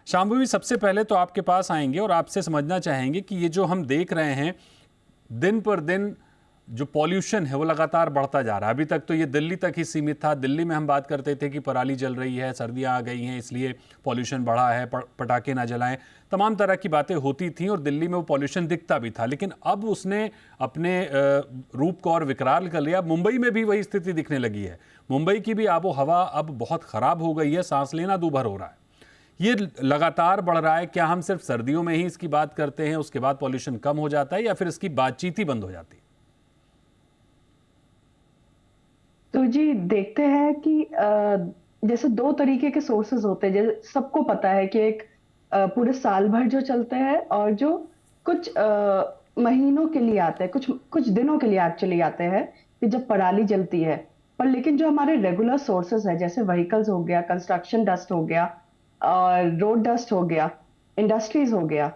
शांभवी, सबसे पहले तो आपके पास आएंगे और आपसे समझना चाहेंगे कि ये जो हम देख रहे हैं दिन पर दिन जो पॉल्यूशन है वो लगातार बढ़ता जा रहा है। अभी तक तो ये दिल्ली तक ही सीमित था। दिल्ली में हम बात करते थे कि पराली जल रही है, सर्दियां आ गई हैं इसलिए पॉल्यूशन बढ़ा है, पटाखे ना जलाएं, तमाम तरह की बातें होती थीं और दिल्ली में वो पॉल्यूशन दिखता भी था। लेकिन अब उसने अपने रूप को और विकराल कर लिया। मुंबई में भी वही स्थिति दिखने लगी है। मुंबई की भी आबो हवा अब बहुत ख़राब हो गई है, सांस लेना दूभर हो रहा है। ये लगातार बढ़ रहा है। क्या हम सिर्फ सर्दियों में ही इसकी बात करते हैं, उसके बाद पॉल्यूशन कम हो जाता है, या फिर इसकी बातचीत ही बंद हो जाती है? तो जी देखते हैं कि जैसे दो तरीके के सोर्सेज होते हैं। जैसे सबको पता है कि एक पूरे साल भर जो चलते हैं और जो कुछ महीनों के लिए आते हैं, कुछ कुछ दिनों के लिए एक्चुअली आते हैं कि जब पराली जलती है। पर लेकिन जो हमारे रेगुलर सोर्सेज है, जैसे व्हीकल्स हो गया, कंस्ट्रक्शन डस्ट हो गया और रोड डस्ट हो गया, इंडस्ट्रीज हो गया,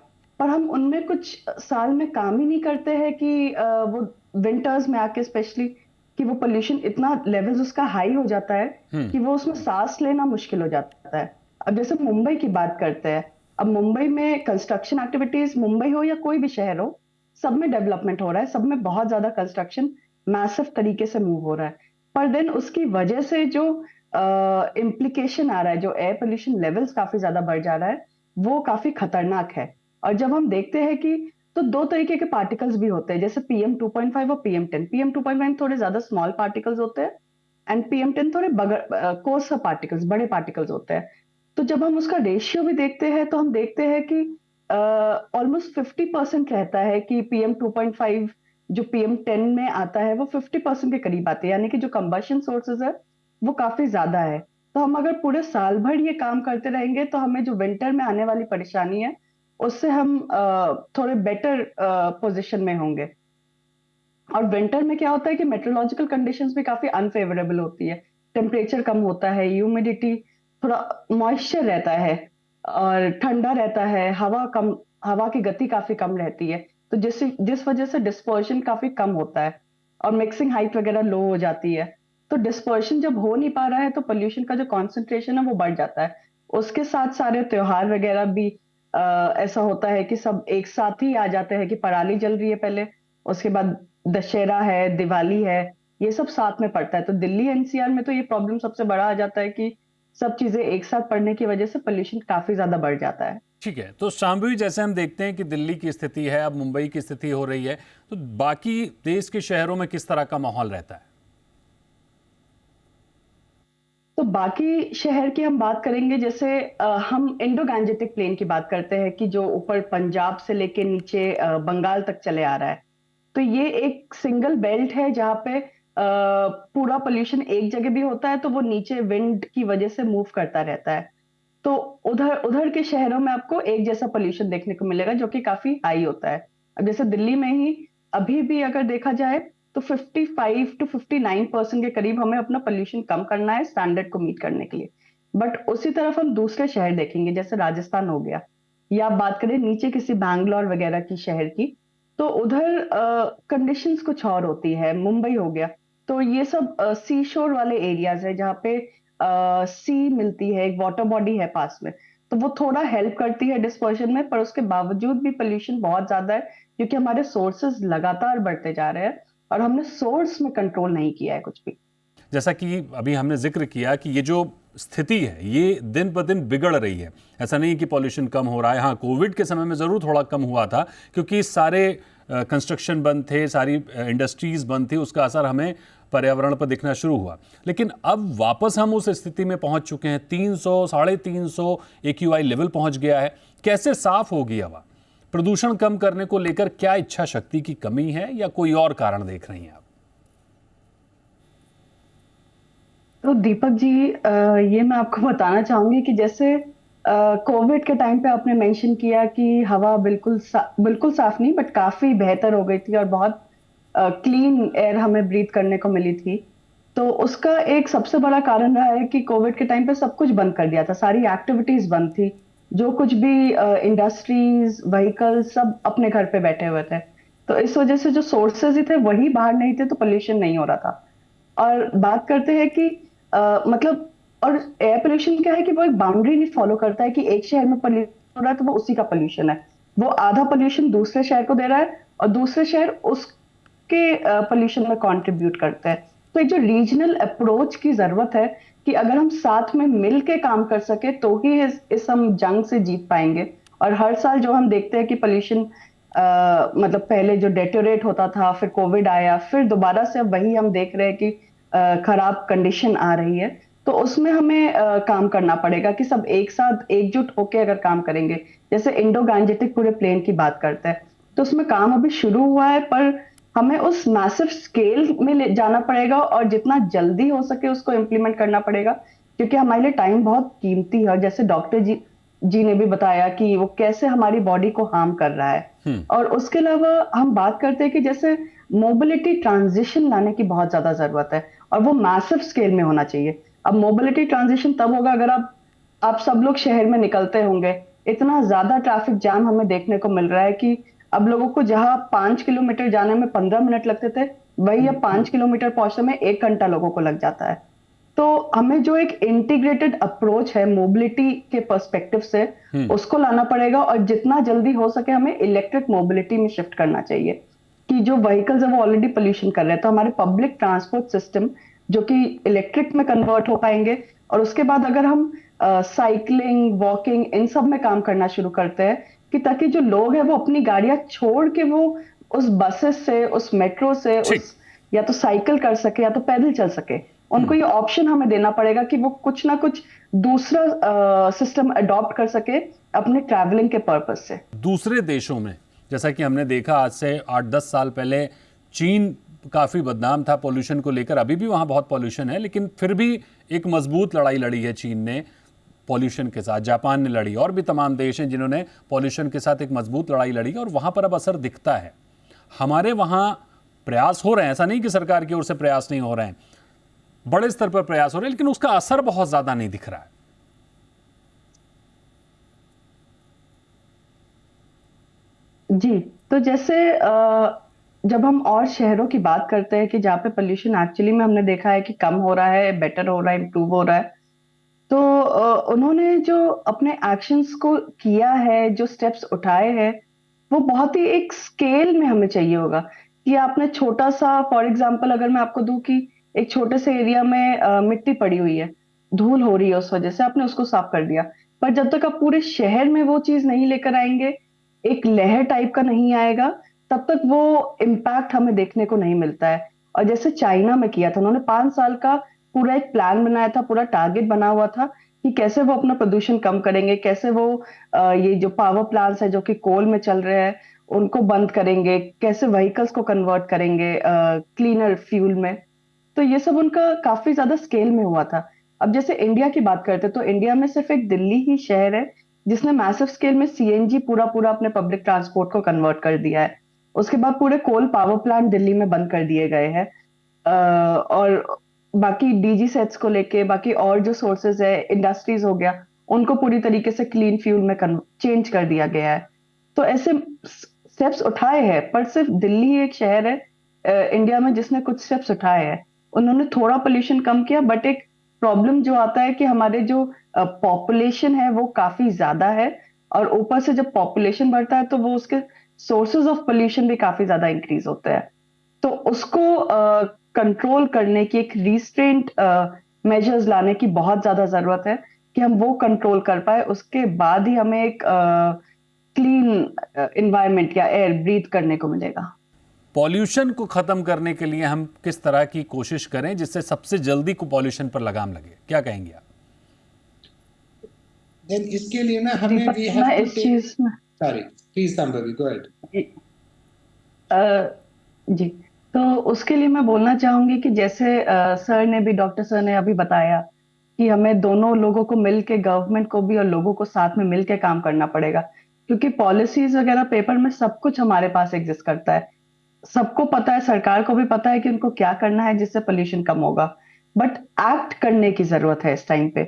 पर हम उनमें कुछ साल में काम ही नहीं करते हैं कि वो विंटर्स में आके स्पेशली कि वो पोल्यूशन इतना लेवल्स उसका हाई हो जाता है कि वो उसमें सांस लेना मुश्किल हो जाता है। अब जैसे मुंबई की बात करते हैं। अब मुंबई में कंस्ट्रक्शन एक्टिविटीज, मुंबई हो या कोई भी शहर हो, सब में डेवलपमेंट हो रहा है, सब में बहुत ज्यादा कंस्ट्रक्शन मैसिव तरीके से मूव हो रहा है। पर देन उसकी वजह से जो इम्प्लीकेशन आ रहा है, जो एयर पोल्यूशन लेवल्स काफी ज्यादा बढ़ जा रहा है, वो काफी खतरनाक है। और जब हम देखते हैं कि तो दो तरीके के पार्टिकल्स भी होते हैं, जैसे PM2.5 और PM10। PM2.5 थोड़े ज्यादा स्मॉल पार्टिकल्स होते हैं एंड PM10 थोड़े कोर्सर पार्टिकल्स, बड़े पार्टिकल्स होते हैं। तो जब हम उसका रेशियो भी देखते हैं तो हम देखते हैं कि ऑलमोस्ट 50% रहता है कि PM2.5 जो PM10 में आता है वो 50% के करीब आते हैं, यानी कि जो कंबशन सोर्सेज है वो काफी ज्यादा है। तो हम अगर पूरे साल भर ये काम करते रहेंगे तो हमें जो विंटर में आने वाली परेशानी है उससे हम थोड़े बेटर पोजीशन में होंगे। और विंटर में क्या होता है कि मेट्रोलॉजिकल कंडीशंस भी काफी अनफेवरेबल होती है। टेम्परेचर कम होता है, ह्यूमिडिटी, थोड़ा मॉइस्चर रहता है और ठंडा रहता है, हवा की गति काफी कम रहती है। तो जिस जिस वजह से डिस्पर्शन काफी कम होता है और मिक्सिंग हाइट वगैरह लो हो जाती है। तो डिस्पर्शन जब हो नहीं पा रहा है तो पोल्यूशन का जो कॉन्सेंट्रेशन है वो बढ़ जाता है। उसके साथ सारे त्योहार वगैरह भी ऐसा होता है कि सब एक साथ ही आ जाते हैं कि पराली जल रही है पहले, उसके बाद दशहरा है, दिवाली है, ये सब साथ में पड़ता है। तो दिल्ली एनसीआर में तो ये प्रॉब्लम सबसे बड़ा आ जाता है कि सब चीजें एक साथ पड़ने की वजह से पोल्यूशन काफी ज्यादा बढ़ जाता है। ठीक है, तो शांभवी, जैसे हम देखते हैं कि दिल्ली की स्थिति है, अब मुंबई की स्थिति हो रही है, तो बाकी देश के शहरों में किस तरह का माहौल रहता है? तो बाकी शहर की हम बात करेंगे, जैसे हम इंडो गैंजेटिक प्लेन की बात करते हैं कि जो ऊपर पंजाब से लेके नीचे बंगाल तक चले आ रहा है। तो ये एक सिंगल बेल्ट है जहाँ पे पूरा पोल्यूशन एक जगह भी होता है तो वो नीचे विंड की वजह से मूव करता रहता है। तो उधर उधर के शहरों में आपको एक जैसा पोल्यूशन देखने को मिलेगा जो कि काफी हाई होता है। अब जैसे दिल्ली में ही अभी भी अगर देखा जाए तो 55 to 59% के करीब हमें अपना पोल्यूशन कम करना है स्टैंडर्ड को मीट करने के लिए। बट उसी तरफ हम दूसरे शहर देखेंगे, जैसे राजस्थान हो गया, या आप बात करें नीचे किसी बैंगलोर वगैरह की शहर की, तो उधर कंडीशंस कुछ और होती है। मुंबई हो गया, तो ये सब सी शोर वाले एरियाज है जहाँ पे सी मिलती है, एक वाटर बॉडी है पास में। तो वो थोड़ा हेल्प करती है डिस्पर्शन में, पर उसके बावजूद भी पोल्यूशन बहुत ज्यादा है क्योंकि हमारे सोर्सेज लगातार बढ़ते जा रहे हैं और हमने सोर्स में कंट्रोल नहीं किया है कुछ भी। जैसा कि अभी हमने जिक्र किया कि ये जो स्थिति है ये दिन ब दिन बिगड़ रही है। ऐसा नहीं कि पॉल्यूशन कम हो रहा है। हाँ, कोविड के समय में ज़रूर थोड़ा कम हुआ था क्योंकि सारे कंस्ट्रक्शन बंद थे, सारी इंडस्ट्रीज़ बंद थी, उसका असर हमें पर्यावरण पर दिखना शुरू हुआ। लेकिन अब वापस हम उस स्थिति में पहुंच चुके हैं। 300 350 AQI लेवल पहुंच गया है। कैसे साफ होगी हवा? प्रदूषण कम करने को लेकर क्या इच्छा शक्ति की कमी है या कोई और कारण देख रही हैं आप? तो दीपक जी, ये मैं आपको बताना चाहूंगी कि जैसे कोविड के टाइम पे आपने मेंशन किया कि हवा बिल्कुल साफ नहीं बट काफी बेहतर हो गई थी और बहुत क्लीन एयर हमें ब्रीथ करने को मिली थी। तो उसका एक सबसे बड़ा कारण रहा है कि कोविड के टाइम पे सब कुछ बंद कर दिया था, सारी एक्टिविटीज बंद थी। जो कुछ भी इंडस्ट्रीज, व्हीकल, सब अपने घर पे बैठे हुए थे। तो इस वजह से जो सोर्सेज ही थे वही बाहर नहीं थे, तो पोल्यूशन नहीं हो रहा था। और बात करते हैं कि मतलब और एयर पोल्यूशन क्या है कि वो एक बाउंड्री नहीं फॉलो करता है कि एक शहर में पोल्यूशन हो रहा है तो वो उसी का पोल्यूशन है। वो आधा पोल्यूशन दूसरे शहर को दे रहा है और दूसरे शहर उसके पोल्यूशन में कंट्रीब्यूट करते हैं। तो एक जो रीजनल अप्रोच की जरूरत है कि अगर हम साथ में मिल के काम कर सके तो ही इस हम जंग से जीत पाएंगे। और हर साल जो हम देखते हैं कि पोल्यूशन मतलब पहले जो डेटोरेट होता था, फिर कोविड आया, फिर दोबारा से अब वही हम देख रहे हैं कि खराब कंडीशन आ रही है। तो उसमें हमें काम करना पड़ेगा कि सब एक साथ एकजुट होकर अगर काम करेंगे। जैसे इंडो गांजेटिक पूरे प्लेन की बात करते हैं, तो उसमें काम अभी शुरू हुआ है, पर हमें उस मैसिव स्केल में ले जाना पड़ेगा और जितना जल्दी हो सके उसको इम्प्लीमेंट करना पड़ेगा, क्योंकि हमारे लिए टाइम बहुत कीमती है। और जैसे डॉक्टर जी ने भी बताया कि वो कैसे हमारी बॉडी को हार्म कर रहा है। और उसके अलावा हम बात करते हैं कि जैसे मोबिलिटी ट्रांजिशन लाने की बहुत ज्यादा जरूरत है और वो मैसिव स्केल में होना चाहिए। अब मोबिलिटी ट्रांजिशन तब होगा अगर आप सब लोग शहर में निकलते होंगे। इतना ज्यादा ट्रैफिक जैम हमें देखने को मिल रहा है कि अब लोगों को जहां 5 किलोमीटर जाने में 15 मिनट लगते थे, वही अब 5 किलोमीटर पहुंचने में 1 घंटा लोगों को लग जाता है। तो हमें जो एक इंटीग्रेटेड अप्रोच है मोबिलिटी के पर्सपेक्टिव से, उसको लाना पड़ेगा और जितना जल्दी हो सके हमें इलेक्ट्रिक मोबिलिटी में शिफ्ट करना चाहिए। कि जो व्हीकल्स है वो ऑलरेडी पोल्यूशन कर रहे हैं, तो हमारे पब्लिक ट्रांसपोर्ट सिस्टम जो कि इलेक्ट्रिक में कन्वर्ट हो पाएंगे। और उसके बाद अगर हम साइकिलिंग, वॉकिंग, इन सब में काम करना शुरू करते हैं कि ताकि जो लोग हैं वो अपनी गाड़ियां छोड़ के वो उस बसेस से, उस मेट्रो से, ठीक। उस या तो साइकिल कर सके या तो पैदल चल सके। उनको ये ऑप्शन हमें देना पड़ेगा कि वो कुछ ना कुछ दूसरा सिस्टम अडॉप्ट कर सके अपने ट्रैवलिंग के पर्पज से। दूसरे देशों में जैसा कि हमने देखा आज से 8-10 साल पहले चीन काफ़ी बदनाम था पॉल्यूशन को लेकर, अभी भी वहाँ बहुत पॉल्यूशन है, लेकिन फिर भी एक मजबूत लड़ाई लड़ी है चीन ने पॉल्यूशन के साथ। जापान ने लड़ी, और भी तमाम देश हैं जिन्होंने पॉल्यूशन के साथ एक मजबूत लड़ाई लड़ी और वहाँ पर अब असर दिखता है। हमारे वहाँ प्रयास हो रहे हैं, ऐसा नहीं कि सरकार की ओर से प्रयास नहीं हो रहे हैं, बड़े स्तर पर प्रयास हो रहे हैं, लेकिन उसका असर बहुत ज़्यादा नहीं दिख रहा है। जी, तो जैसे जब हम और शहरों की बात करते हैं कि जहाँ पे पोल्यूशन एक्चुअली में हमने देखा है कि कम हो रहा है, बेटर हो रहा है, इम्प्रूव हो रहा है, तो उन्होंने जो अपने एक्शंस को किया है, जो स्टेप्स उठाए हैं, वो बहुत ही एक स्केल में हमें चाहिए होगा कि आपने छोटा सा, फॉर एग्जांपल अगर मैं आपको दूं कि एक छोटे से एरिया में मिट्टी पड़ी हुई है, धूल हो रही है, उस वजह से आपने उसको साफ कर दिया। पर जब तक आप पूरे शहर में वो चीज नहीं लेकर आएंगे, एक लहर टाइप का नहीं आएगा, तब तक वो इम्पैक्ट हमें देखने को नहीं मिलता है। और जैसे चाइना में किया था, उन्होंने 5 साल का पूरा एक प्लान बनाया था, पूरा टारगेट बना हुआ था कि कैसे वो अपना प्रदूषण कम करेंगे, कैसे वो ये जो पावर प्लांट्स है जो कि कोल में चल रहे हैं उनको बंद करेंगे, कैसे व्हीकल्स को कन्वर्ट करेंगे क्लीनर फ्यूल में। तो ये सब उनका काफी ज्यादा स्केल में हुआ था। अब जैसे इंडिया की बात करते हैं तो इंडिया में सिर्फ एक दिल्ली ही शहर है जिसने मैसिव स्केल में सीएनजी पूरा पूरा अपने पब्लिक ट्रांसपोर्ट को कन्वर्ट कर दिया है। उसके बाद पूरे कोल पावर प्लांट दिल्ली में बंद कर दिए गए हैं। और बाकी डीजी सेट्स को लेके बाकी और जो सोर्सेज है, इंडस्ट्रीज हो गया, उनको पूरी तरीके से क्लीन फ्यूल में चेंज कर दिया गया है। तो ऐसे स्टेप्स उठाए हैं, पर सिर्फ दिल्ली ही एक शहर है इंडिया में जिसने कुछ स्टेप्स उठाए हैं। उन्होंने थोड़ा पोल्यूशन कम किया, बट एक प्रॉब्लम जो आता है कि हमारे जो पॉपुलेशन है वो काफी ज्यादा है, और ऊपर से जब पॉपुलेशन बढ़ता है तो वो उसके सोर्सेज ऑफ पोल्यूशन भी काफी ज्यादा इंक्रीज होते हैं। तो उसको कंट्रोल करने की, एक रिस्ट्रेंट मेजर्स लाने की बहुत ज्यादा जरूरत है कि हम वो कंट्रोल कर पाए। उसके बाद ही हमें एक क्लीन इन्वायरमेंट या एयर ब्रीथ करने को मिलेगा। पॉल्यूशन को खत्म करने के लिए हम किस तरह की कोशिश करें जिससे सबसे जल्दी को पॉल्यूशन पर लगाम लगे, क्या कहेंगे आप? देन इसके लिए ना जी, हमें पर वी हैव मैं टू इस टेक, चीज में sorry please Shambhavi go ahead. जी, जी, तो उसके लिए मैं बोलना चाहूंगी कि जैसे सर ने भी, डॉक्टर सर ने अभी बताया कि हमें दोनों लोगों को मिलके, गवर्नमेंट को भी और लोगों को साथ में मिलके काम करना पड़ेगा। क्योंकि पॉलिसीज वगैरह पेपर में सब कुछ हमारे पास एग्जिस्ट करता है, सबको पता है, सरकार को भी पता है कि उनको क्या करना है जिससे पोल्यूशन कम होगा। बट एक्ट करने की जरूरत है इस टाइम पे,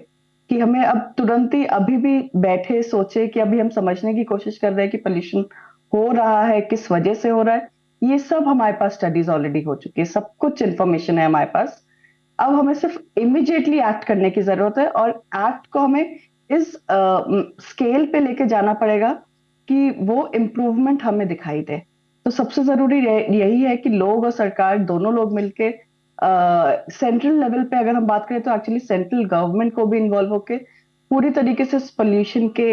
कि हमें अब तुरंत ही अभी भी बैठे सोचे कि अभी हम समझने की कोशिश कर रहे हैं कि पोल्यूशन हो रहा है, किस वजह से हो रहा है। ये सब हमारे पास स्टडीज ऑलरेडी हो चुकी है, सब कुछ इंफॉर्मेशन है हमारे पास। अब हमें सिर्फ इमिडिएटली एक्ट करने की जरूरत है, और एक्ट को हमें इस स्केल पे लेके जाना पड़ेगा कि वो इम्प्रूवमेंट हमें दिखाई दे। तो सबसे जरूरी यही है कि लोग और सरकार दोनों लोग मिलके सेंट्रल लेवल पे अगर हम बात करें तो एक्चुअली सेंट्रल गवर्नमेंट को भी इन्वॉल्व होके पूरी तरीके से इस पोल्यूशन के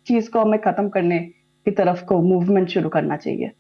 चीज को हमें खत्म करने की तरफ को मूवमेंट शुरू करना चाहिए।